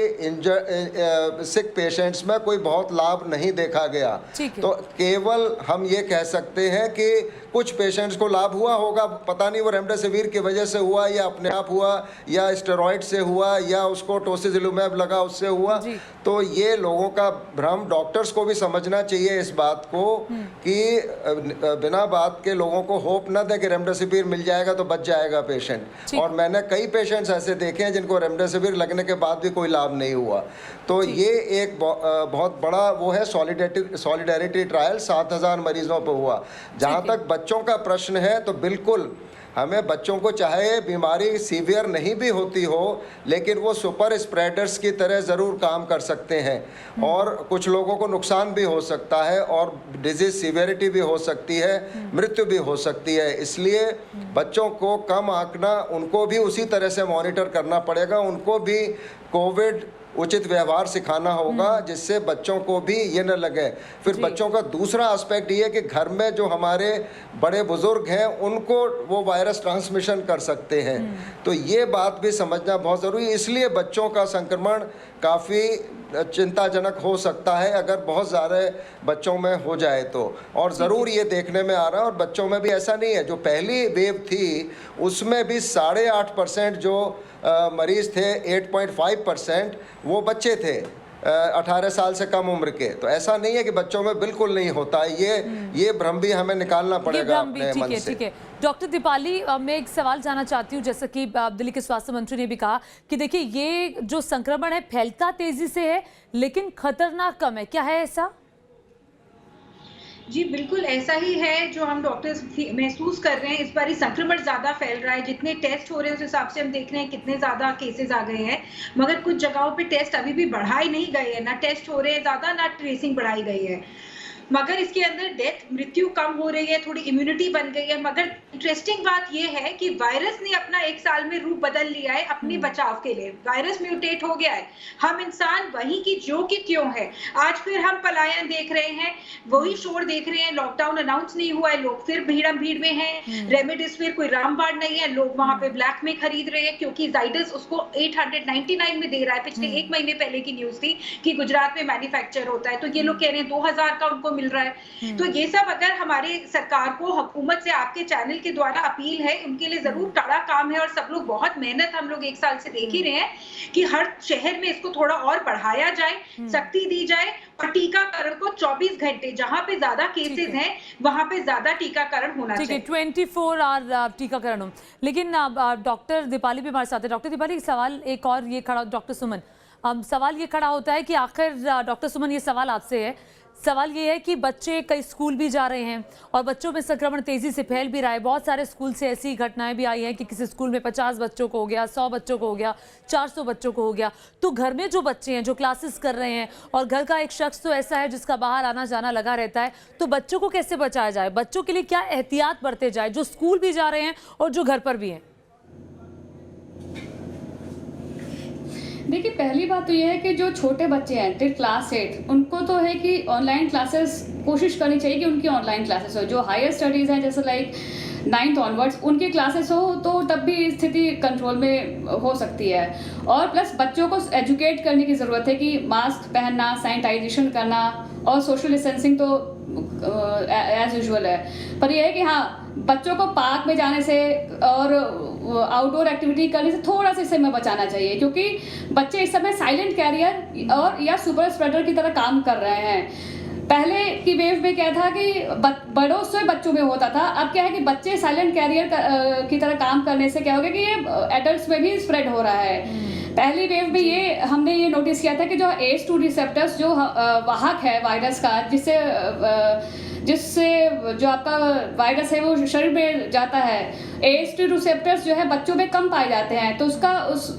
सिक पेशेंट्स में कोई बहुत लाभ नहीं देखा गया। तो केवल हम ये कह सकते हैं कि कुछ पेशेंट्स को लाभ हुआ होगा, पता नहीं वो रेमडेसिविर की वजह से हुआ या अपने आप हुआ या स्टेरॉइड से हुआ या उसको टोसिलिजुमैब लगा उससे हुआ। तो ये लोगों का भ्रम, डॉक्टर्स को भी समझना चाहिए इस बात को कि बिना बात के लोगों को होप ना दे कि रेमडेसिविर मिल जाएगा तो बच जाएगा पेशेंट। और मैंने कई पेशेंट्स ऐसे देखे हैं जिनको रेमडेसिविर लगने के बाद भी कोई लाभ नहीं हुआ। तो ये एक बहुत बड़ा वो है सॉलिडेरिटी ट्रायल, 7000 मरीजों पर हुआ। जहाँ तक बच्चों का प्रश्न है तो बिल्कुल हमें बच्चों को, चाहे बीमारी सीवियर नहीं भी होती हो, लेकिन वो सुपर स्प्रेडर्स की तरह ज़रूर काम कर सकते हैं और कुछ लोगों को नुकसान भी हो सकता है और डिजीज सीवियरिटी भी हो सकती है, मृत्यु भी हो सकती है। इसलिए बच्चों को कम आंकना, उनको भी उसी तरह से मॉनिटर करना पड़ेगा, उनको भी कोविड उचित व्यवहार सिखाना होगा जिससे बच्चों को भी ये न लगे। फिर बच्चों का दूसरा एस्पेक्ट ये है कि घर में जो हमारे बड़े बुजुर्ग हैं उनको वो वायरस ट्रांसमिशन कर सकते हैं। तो ये बात भी समझना बहुत ज़रूरी है। इसलिए बच्चों का संक्रमण काफ़ी चिंताजनक हो सकता है अगर बहुत ज़्यादा बच्चों में हो जाए तो। और ज़रूर ये देखने में आ रहा है, और बच्चों में भी ऐसा नहीं है, जो पहली वेव थी उसमें भी 8.5% जो मरीज़ थे, 8.5% वो बच्चे थे 18 साल से कम उम्र के। तो ऐसा नहीं है कि बच्चों में बिल्कुल नहीं होता है। ये भ्रम भी हमें निकालना पड़ेगा अपने मन से।
ठीक है डॉक्टर दीपाली, मैं एक सवाल जानना चाहती हूँ। जैसा कि दिल्ली के स्वास्थ्य मंत्री ने भी कहा कि देखिए ये जो संक्रमण है फैलता तेजी से है लेकिन खतरनाक कम है, क्या है ऐसा?
जी बिल्कुल ऐसा ही है जो हम डॉक्टर्स महसूस कर रहे हैं। इस बार संक्रमण ज्यादा फैल रहा है, जितने टेस्ट हो रहे हैं उस हिसाब से हम देख रहे हैं कितने ज्यादा केसेस आ गए हैं, मगर कुछ जगहों पे टेस्ट अभी भी बढ़ाए नहीं गए हैं, ना टेस्ट हो रहे हैं ज्यादा, ना ट्रेसिंग बढ़ाई गई है। मगर इसके अंदर डेथ मृत्यु कम हो रही है, थोड़ी इम्यूनिटी बन गई है। मगर इंटरेस्टिंग बात यह है कि वायरस ने अपना 1 साल में रूप बदल लिया है अपने बचाव के लिए। वायरस म्यूटेट हो गया है, हम इंसान वही की जो कि त्यों है। आज फिर हम पलायन देख रहे हैं, वही शोर देख रहे हैं। लॉकडाउन अनाउंस नहीं हुआ है, लोग फिर भीड़ में हैं। रेमडेसिविर कोई रामबाण नहीं है, लोग वहां पे ब्लैक में खरीद रहे हैं क्योंकि जाइडस उसको 899 में दे रहा है। पिछले 1 महीने पहले की न्यूज थी कि गुजरात में मैन्युफैक्चर होता है, तो ये लोग कह रहे हैं 2000 का उनको मिल रहा है। तो ये सब अगर हमारे सरकार को, हुकूमत से आपके चैनल के द्वारा अपील है, उनके लिए जरूर कड़ा काम है। और सब लोग बहुत मेहनत हम लोग 1 साल से देख ही रहे हैं कि हर शहर में इसको थोड़ा और बढ़ाया जाए, सख्ती दी जाए और टीकाकरण को 24 घंटे, जहां पे ज्यादा केसेस हैं वहां पे ज्यादा टीकाकरण होना चाहिए।
24 आवर टीकाकरण हो। लेकिन डॉक्टर दीपाली भी हमारे साथ है। डॉक्टर दीपाली, सवाल एक और ये खड़ा, डॉक्टर सुमन, सवाल ये खड़ा होता है कि आखिर डॉक्टर सुमन, ये सवाल आपसे है। सवाल ये है कि बच्चे कई स्कूल भी जा रहे हैं और बच्चों में संक्रमण तेजी से फैल भी रहा है। बहुत सारे स्कूल से ऐसी घटनाएं भी आई हैं कि किसी स्कूल में 50 बच्चों को हो गया, 100 बच्चों को हो गया, 400 बच्चों को हो गया। तो घर में जो बच्चे हैं, जो क्लासेस कर रहे हैं, और घर का एक शख्स तो ऐसा है जिसका बाहर आना जाना लगा रहता है, तो बच्चों को कैसे बचाया जाए? बच्चों के लिए क्या एहतियात बरते जाए, जो स्कूल भी जा रहे हैं और जो घर पर भी हैं?
देखिए, पहली बात तो ये है कि जो छोटे बच्चे हैं टिल क्लास 8, उनको तो है कि ऑनलाइन क्लासेस कोशिश करनी चाहिए कि उनकी ऑनलाइन क्लासेस हो। जो हायर स्टडीज़ हैं जैसे लाइक 9th ऑनवर्ड्स, उनकी क्लासेस हो तो तब भी स्थिति कंट्रोल में हो सकती है। और प्लस बच्चों को एजुकेट करने की ज़रूरत है कि मास्क पहनना, सैनिटाइजेशन करना और सोशल डिस्टेंसिंग तो एज यूजुअल है। पर यह है कि हाँ, बच्चों को पार्क में जाने से और आउटडोर एक्टिविटी करने से थोड़ा सा इस समय बचाना चाहिए, क्योंकि बच्चे इस समय साइलेंट कैरियर और या सुपर स्प्रेडर की तरह काम कर रहे हैं। पहले की वेव में क्या था कि बड़ों से बच्चों में होता था, अब क्या है कि बच्चे साइलेंट कैरियर की तरह काम करने से क्या हो गया कि ये एडल्ट्स में भी स्प्रेड हो रहा है। पहली वेव में हमने ये नोटिस किया था कि जो ACE2 रिसेप्टर्स जो वाहक है वायरस का, जिससे जो आपका वायरस है वो शरीर में जाता है, ACE2 रिसेप्टर्स जो है बच्चों में कम पाए जाते हैं, तो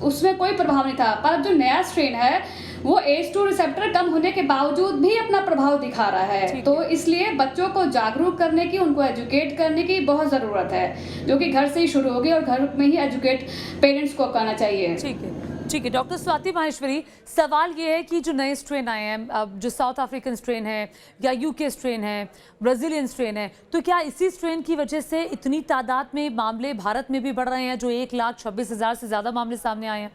उसमें कोई प्रभाव नहीं था। पर जो नया स्ट्रेन है वो ACE2 रिसेप्टर कम होने के बावजूद भी अपना प्रभाव दिखा रहा है। तो इसलिए बच्चों को जागरूक करने की, उनको एजुकेट करने की बहुत ज़रूरत है, जो कि घर से ही शुरू होगी और घर में ही एजुकेट पेरेंट्स को करना चाहिए।
ठीक है डॉक्टर स्वाति माहेश्वरी, सवाल ये है कि जो नए स्ट्रेन आए हैं, जो साउथ अफ्रीकन स्ट्रेन है या UK स्ट्रेन है, ब्राज़ीलियन स्ट्रेन है, तो क्या इसी स्ट्रेन की वजह से इतनी तादाद में मामले भारत में भी बढ़ रहे हैं, जो 1,26,000 से ज़्यादा मामले सामने आए हैं?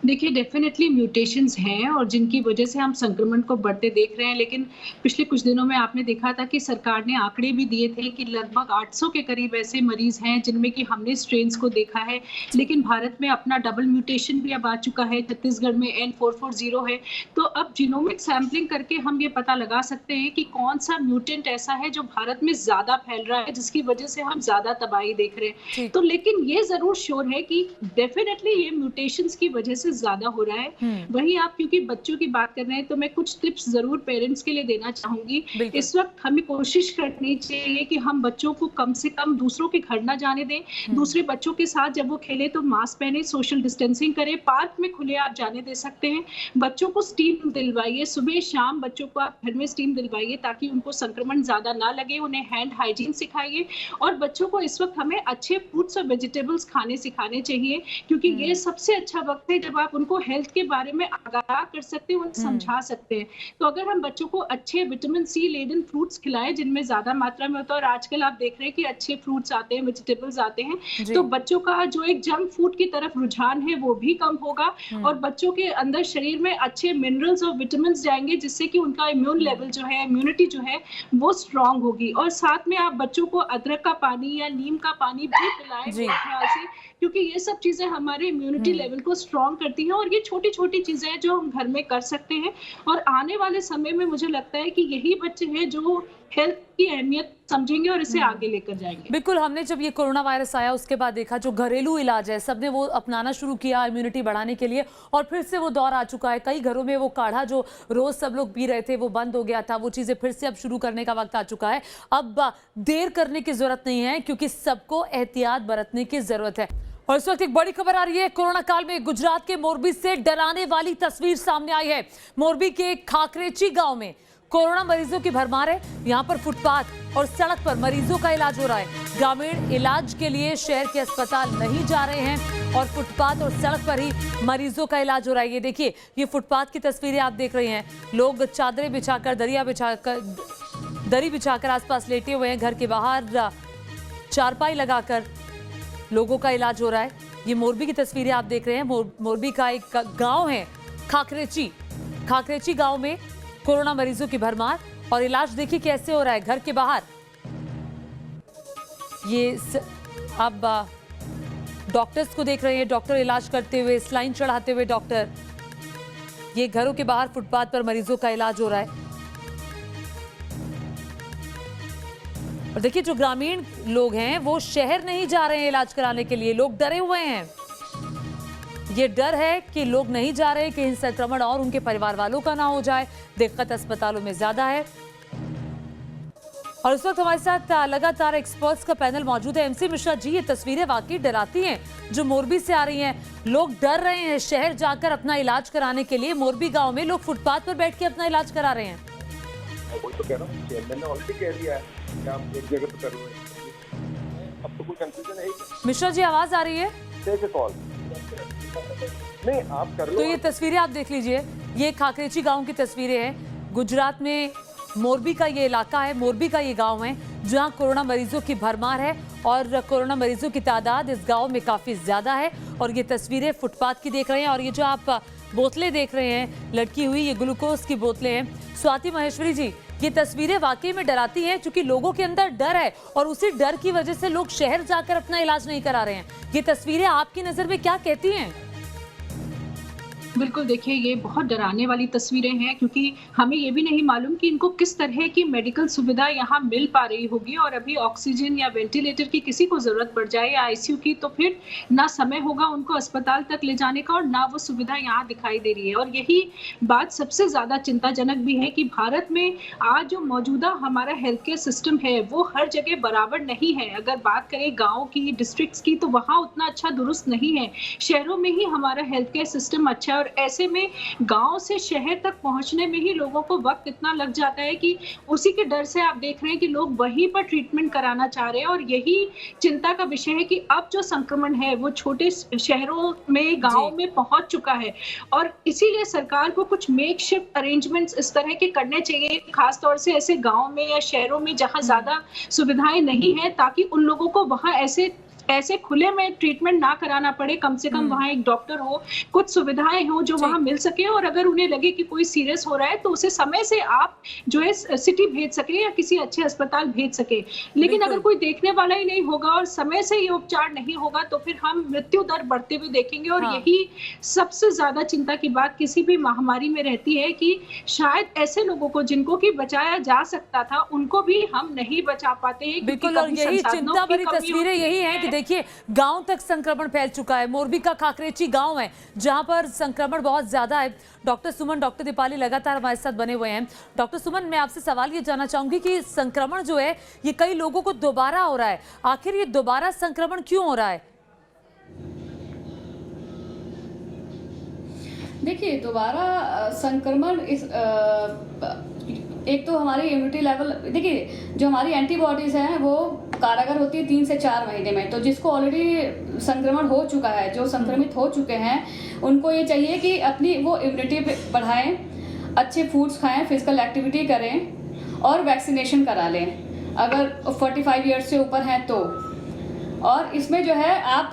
देखिए, डेफिनेटली म्यूटेशंस हैं और जिनकी वजह से हम संक्रमण को बढ़ते देख रहे हैं। लेकिन पिछले कुछ दिनों में आपने देखा था कि सरकार ने आंकड़े भी दिए थे कि लगभग 800 के करीब ऐसे मरीज हैं जिनमें कि हमने स्ट्रेन्स को देखा है। लेकिन भारत में अपना डबल म्यूटेशन भी अब आ चुका है, छत्तीसगढ़ में N440 है। तो अब जीनोमिक सैम्पलिंग करके हम ये पता लगा सकते हैं कि कौन सा म्यूटेंट ऐसा है जो भारत में ज़्यादा फैल रहा है, जिसकी वजह से हम ज़्यादा तबाही देख रहे हैं। तो लेकिन ये ज़रूर श्योर है कि डेफिनेटली ये म्यूटेशंस की वजह से ज्यादा हो रहा है। वहीं आप क्योंकि बच्चों की बात कर रहे हैं, तो मैं कुछ टिप्स जरूर पेरेंट्स के लिए देना चाहूंगी। इस वक्त हमें कोशिश करनी चाहिए कि हम बच्चों को कम से कम दूसरों के घर ना जाने दें। दूसरे बच्चों के साथ जब वो खेले तो मास्क पहने, सोशल डिस्टेंसिंग करें। पार्क में खुले आप जाने दे सकते हैं। बच्चों को स्टीम दिलवाइए, सुबह शाम बच्चों को आप घर में स्टीम दिलवाइए ताकि उनको संक्रमण ज्यादा ना लगे। उन्हें हैंड हाइजीन सिखाइए और बच्चों को इस वक्त हमें अच्छे फ्रूट्स और वेजिटेबल्स खाने सिखाने चाहिए, क्योंकि ये सबसे अच्छा वक्त है जब आप उनको हेल्थ के बारे में आगाह कर सकते हैं, उन्हें समझा सकते हैं। तो अगर हम बच्चों को अच्छे विटामिन C लेडन फ्रूट्स खिलाएं जिनमें ज्यादा मात्रा में होता है, और आजकल आप देख रहे हैं कि अच्छे फ्रूट्स आते हैं, वेजिटेबल्स आते हैं, तो बच्चों का जो एक जंक फूड की तरफ रुझान है वो भी कम होगा और बच्चों के अंदर शरीर में अच्छे मिनरल्स और विटामिन जाएंगे, जिससे कि उनका इम्यून लेवल जो है, इम्यूनिटी जो है वो स्ट्रांग होगी। और साथ में आप बच्चों को अदरक का पानी या नीम का पानी भी पिलाएं ख्याल से, क्योंकि ये सब चीजें हमारे इम्यूनिटी लेवल को स्ट्रांग करती हैं। और ये छोटी छोटी चीजें हैं जो हम घर में कर सकते हैं। और आने वाले समय में मुझे लगता है कि यही बच्चे हैं जो हेल्थ की अहमियत समझेंगे और इसे आगे लेकर जाएंगे।
बिल्कुल, हमने जब ये कोरोना वायरस आया उसके बाद देखा जो घरेलू इलाज है सबने वो अपनाना शुरू किया इम्यूनिटी बढ़ाने के लिए, और फिर से वो दौर आ चुका है। कई घरों में वो काढ़ा जो रोज सब लोग पी रहे थे वो बंद हो गया था, वो चीजें फिर से अब शुरू करने का वक्त आ चुका है। अब देर करने की जरूरत नहीं है, क्योंकि सबको एहतियात बरतने की जरूरत है। और इस वक्त एक बड़ी खबर आ रही है। कोरोना काल में गुजरात के मोरबी से डराने वाली तस्वीर सामने आई है। मोरबी के खाकरेची गांव में कोरोना मरीजों की भरमार है। यहाँ पर फुटपाथ और सड़क पर मरीजों का इलाज हो रहा है। ग्रामीण इलाज के लिए शहर के अस्पताल नहीं जा रहे हैं और फुटपाथ और सड़क पर ही मरीजों का इलाज हो रहा है। ये देखिए, ये फुटपाथ की तस्वीरें आप देख रहे हैं। लोग चादरें बिछाकर, दरी बिछाकर आसपास लेटे हुए हैं। घर के बाहर चारपाई लगाकर लोगों का इलाज हो रहा है। ये मोरबी की तस्वीरें आप देख रहे हैं। मोरबी का एक गांव है खाकरेची गांव में कोरोना मरीजों की भरमार और इलाज देखिए कैसे हो रहा है। घर के बाहर अब डॉक्टर्स को देख रहे हैं, डॉक्टर इलाज करते हुए, स्लाइन चढ़ाते हुए डॉक्टर। ये घरों के बाहर फुटपाथ पर मरीजों का इलाज हो रहा है। और देखिए, जो ग्रामीण लोग हैं वो शहर नहीं जा रहे हैं इलाज कराने के लिए। लोग डरे हुए हैं। ये डर है कि लोग नहीं जा रहे, कि संक्रमण और उनके परिवार वालों का ना हो जाए। दिक्कत अस्पतालों में ज्यादा है। और इस वक्त हमारे साथ लगातार एक्सपर्ट्स का पैनल मौजूद है। एमसी मिश्रा जी, ये तस्वीरें वाकई डराती हैं जो मोरबी से आ रही हैं। लोग डर रहे हैं शहर जाकर अपना इलाज कराने के लिए। मोरबी गांव में लोग फुटपाथ पर बैठ के अपना इलाज करा रहे हैं।
वही तो कह रहा हूं, चेयरमैन ने ऑलरेडी कह दिया है कि आप एक जगह पे कर रहे हैं। अब तो कोई कंफ्यूजन है।
मिश्रा जी, आवाज आ रही है?
Take a call. नहीं, आप कर लो।
तो ये तस्वीरें आप देख लीजिए। ये खाकरेची गांव की तस्वीरें हैं। गुजरात में मोरबी का ये इलाका है, मोरबी का ये गांव है जहां कोरोना मरीजों की भरमार है और कोरोना मरीजों की तादाद इस गांव में काफी ज्यादा है। और ये तस्वीरें फुटपाथ की देख रहे हैं। और ये जो आप बोतलें देख रहे हैं लटकी हुई, ये ग्लूकोज की बोतलें हैं। स्वाति महेश्वरी जी, ये तस्वीरें वाकई में डराती हैं क्योंकि लोगों के अंदर डर है और उसी डर की वजह से लोग शहर जाकर अपना इलाज नहीं करा रहे हैं। ये तस्वीरें आपकी नजर में क्या कहती हैं?
बिल्कुल, देखिए ये बहुत डराने वाली तस्वीरें हैं क्योंकि हमें ये भी नहीं मालूम कि इनको किस तरह की मेडिकल सुविधा यहाँ मिल पा रही होगी। और अभी ऑक्सीजन या वेंटिलेटर की किसी को ज़रूरत पड़ जाए या आईसीयू की, तो फिर ना समय होगा उनको अस्पताल तक ले जाने का और ना वो सुविधा यहाँ दिखाई दे रही है। और यही बात सबसे ज़्यादा चिंताजनक भी है कि भारत में आज जो मौजूदा हमारा हेल्थ केयर सिस्टम है वो हर जगह बराबर नहीं है। अगर बात करें गाँव की, डिस्ट्रिक्ट्स की, तो वहाँ उतना अच्छा दुरुस्त नहीं है। शहरों में ही हमारा हेल्थ केयर सिस्टम अच्छा है और ऐसे में गांव से शहर तक पहुंचने में ही लोगों को वक्त इतना लग जाता है कि उसी के डर से आप देख रहे हैं कि लोग वहीं पर ट्रीटमेंट कराना चाह रहे हैं। और यही चिंता का विषय है कि अब जो संक्रमण है वो छोटे शहरों में, गांव में पहुंच चुका है। और इसीलिए सरकार को कुछ मेकशिफ्ट अरेंजमेंट्स इस तरह के करने चाहिए, खासतौर से ऐसे गाँव में या शहरों में जहाँ ज्यादा सुविधाएं नहीं है, ताकि उन लोगों को वहाँ ऐसे खुले में ट्रीटमेंट ना कराना पड़े। कम से कम वहाँ एक डॉक्टर हो, कुछ सुविधाएं हो जो वहाँ मिल सके। और अगर उन्हें लगे कि कोई सीरियस हो रहा है तो उसे समय से आप जो है सिटी भेज सके या किसी अच्छे अस्पताल भेज सके। लेकिन अगर कोई देखने वाला ही नहीं होगा और समय से ये उपचार नहीं होगा तो फिर हम मृत्यु दर बढ़ते हुए देखेंगे। और यही सबसे ज्यादा चिंता की बात किसी भी महामारी में रहती है कि शायद ऐसे लोगों को जिनको कि बचाया जा सकता था उनको भी हम नहीं बचा पाते हैं।
बिल्कुल, और यही चिंता भरी तस्वीरें यही है कि देखिए, गांव तक संक्रमण फैल चुका है। मोरबी का खाकरेची गांव है जहां पर संक्रमण बहुत ज्यादा है। डॉक्टर सुमन, डॉक्टर दीपाली लगातार हमारे साथ बने हुए हैं। डॉक्टर सुमन, मैं आपसे सवाल ये जानना चाहूंगी कि संक्रमण जो है ये कई लोगों को दोबारा हो रहा है। आखिर ये दोबारा संक्रमण क्यों हो रहा है?
देखिए, दोबारा संक्रमण एक तो हमारी इम्यूनिटी लेवल, देखिए जो हमारी एंटीबॉडीज़ हैं वो कारागर होती है 3 से 4 महीने में। तो जिसको ऑलरेडी संक्रमण हो चुका है, जो संक्रमित हो चुके हैं, उनको ये चाहिए कि अपनी वो इम्यूनिटी बढ़ाएं, अच्छे फूड्स खाएं, फिजिकल एक्टिविटी करें और वैक्सीनेशन करा लें अगर 45 ईयर्स से ऊपर हैं तो। और इसमें जो है आप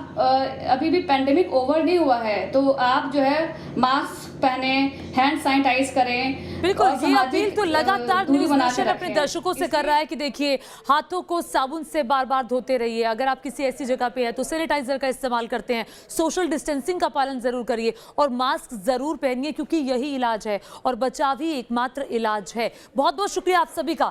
अभी भी पेंडेमिक ओवर नहीं हुआ है तो आप जो है मास्क पहने, हैंड सैनिटाइज करें।
बिल्कुल, ये अपील तो लगातार न्यूज़ नेशन अपने दर्शकों से कर रहा है कि देखिए, हाथों को साबुन से बार बार धोते रहिए। अगर आप किसी ऐसी जगह पे हैं तो सैनिटाइजर का इस्तेमाल करते हैं, सोशल डिस्टेंसिंग का पालन जरूर करिए और मास्क जरूर पहनिए क्योंकि यही इलाज है और बचाव ही एकमात्र इलाज है। बहुत बहुत शुक्रिया आप सभी का।